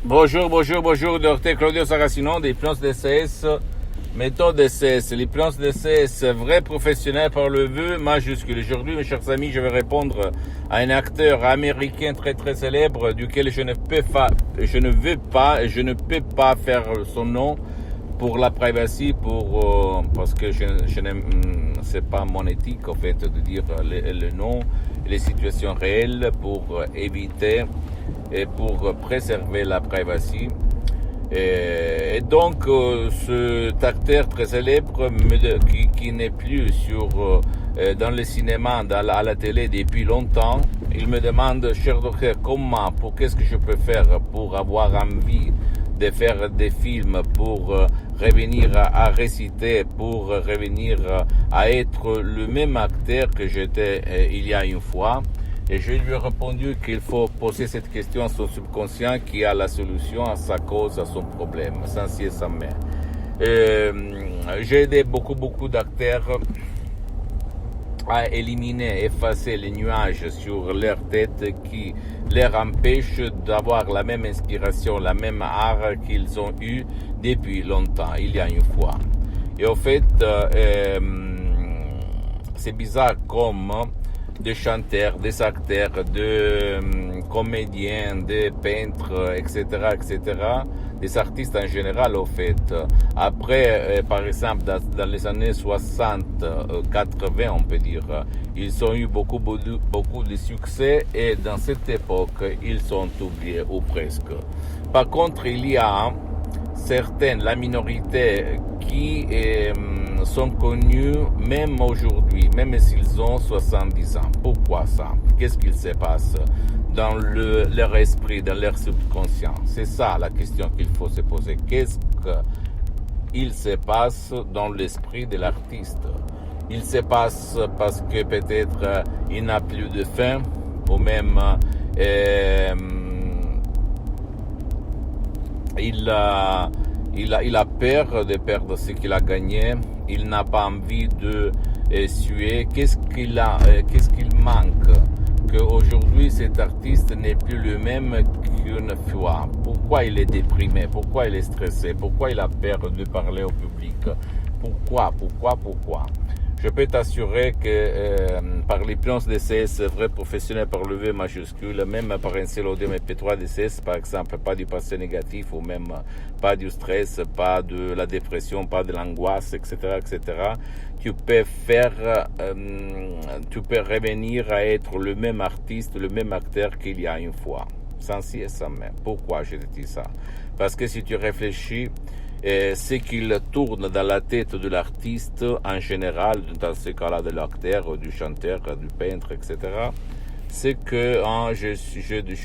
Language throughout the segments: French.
Bonjour, docteur Claudio Saracino d'hypnose DCS, méthode DCS, l'hypnose DCS, vrai professionnel par le vœu majuscule. Aujourd'hui, mes chers amis, je vais répondre à un acteur américain très célèbre duquel je ne peux pas faire son nom pour la privacy, parce que je n'aime, c'est pas mon éthique en fait de dire le nom, les situations réelles pour éviter et pour préserver la privacy. Et donc, cet acteur très célèbre qui n'est plus dans le cinéma, à la télé depuis longtemps, il me demande, cher docteur, qu'est-ce que je peux faire pour avoir envie de faire des films, pour revenir à réciter, pour revenir à être le même acteur que j'étais il y a une fois. Et je lui ai répondu qu'il faut poser cette question à son subconscient qui a la solution à sa cause, à son problème, sans ci et sans mais. J'ai aidé beaucoup d'acteurs à éliminer, effacer les nuages sur leur tête qui leur empêchent d'avoir la même inspiration, la même art qu'ils ont eu depuis longtemps, il y a une fois. Et au fait, c'est bizarre comme des chanteurs, des acteurs, des comédiens, des peintres, etc., des artistes en général, au fait. Après, par exemple, dans les années 60, 80, on peut dire, ils ont eu beaucoup de succès et dans cette époque, ils sont oubliés, ou presque. Par contre, il y a la minorité qui sont connus même aujourd'hui, même s'ils ont 70 ans. Pourquoi ça? Qu'est-ce qu'il se passe dans leur esprit, dans leur subconscient? C'est ça la question qu'il faut se poser. Qu'est-ce qu'il se passe dans l'esprit de l'artiste? Il se passe parce que peut-être il n'a plus de faim, ou même il a peur de perdre ce qu'il a gagné. Il n'a pas envie de suer. Qu'est-ce qu'il manque? Qu'aujourd'hui, cet artiste n'est plus le même qu'une fois. Pourquoi il est déprimé? Pourquoi il est stressé? Pourquoi il a peur de parler au public? Pourquoi? Je peux t'assurer que par l'hypnose DCS, vrai professionnel par le V majuscule, même par un seul audio MP3 DCS, par exemple, pas du passé négatif ou même pas du stress, pas de la dépression, pas de l'angoisse, etc., tu peux revenir à être le même artiste, le même acteur qu'il y a une fois, sans ci et sans mais. Pourquoi je te dis ça? Parce que si tu réfléchis, ce qu'il tourne dans la tête de l'artiste en général, dans ce cas-là de l'acteur, du chanteur, du peintre, etc., c'est que je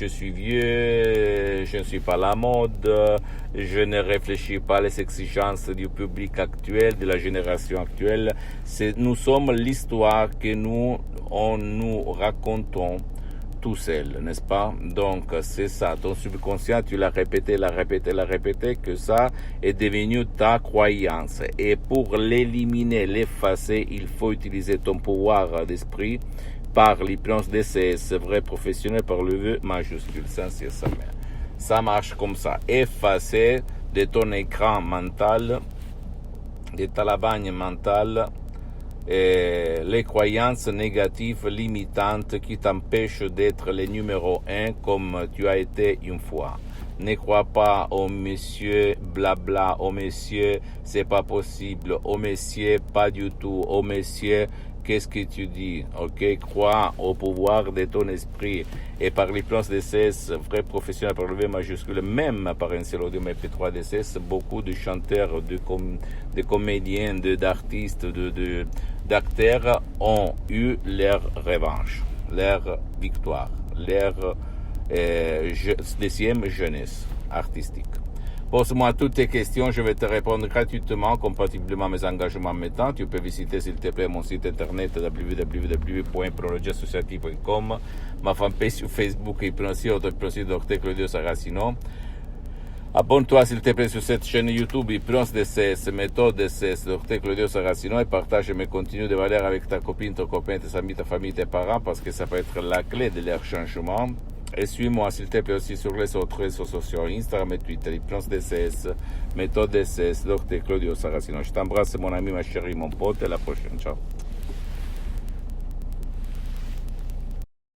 suis vieux, je ne suis pas à la mode, je ne réfléchis pas à les exigences du public actuel, de la génération actuelle. Nous sommes l'histoire que nous racontons tout seul, n'est-ce pas? Donc, c'est ça. Ton subconscient, tu l'as répété, que ça est devenu ta croyance. Et pour l'éliminer, l'effacer, il faut utiliser ton pouvoir d'esprit par l'hypnose DCS, vrai professionnel par le vœu majuscule, sans cesse sa mère. Ça marche comme ça. Effacer de ton écran mental, de ta lavagne mentale, les croyances négatives limitantes qui t'empêchent d'être le numéro 1 comme tu as été une fois. Ne crois pas au monsieur blabla, au monsieur c'est pas possible, au monsieur pas du tout, au monsieur qu'est-ce que tu dis, ok? Crois au pouvoir de ton esprit et par l'hypnose DCS, vrai professionnel par le V majuscule, même par un seul audio MP3 DCS, beaucoup de chanteurs, de comédiens, d'artistes, d'acteurs ont eu leur revanche, leur victoire, leur deuxième jeunesse artistique. Pose-moi toutes tes questions, je vais te répondre gratuitement, compatiblement à mes engagements maintenant. Tu peux visiter s'il te plaît mon site internet www.hypnologieassociative.com, ma fanpage sur Facebook Hypnosie Dr Claudio Saracino. Abonne-toi s'il te plaît sur cette chaîne YouTube Hypnose DCS, méthode DCS, Dr Claudio Saracino, et partage mes contenus de valeur avec ta copine, ton copain, tes amis, ta famille, tes parents, parce que ça peut être la clé de leur changement. Et suis-moi, s'il te plaît, aussi sur les autres réseaux sociaux, Instagram et Twitter, Hypnose DCS, Méthode DCS, Dr. Claudio Saracino. Je t'embrasse, mon ami, ma chérie, mon pote, et à la prochaine. Ciao.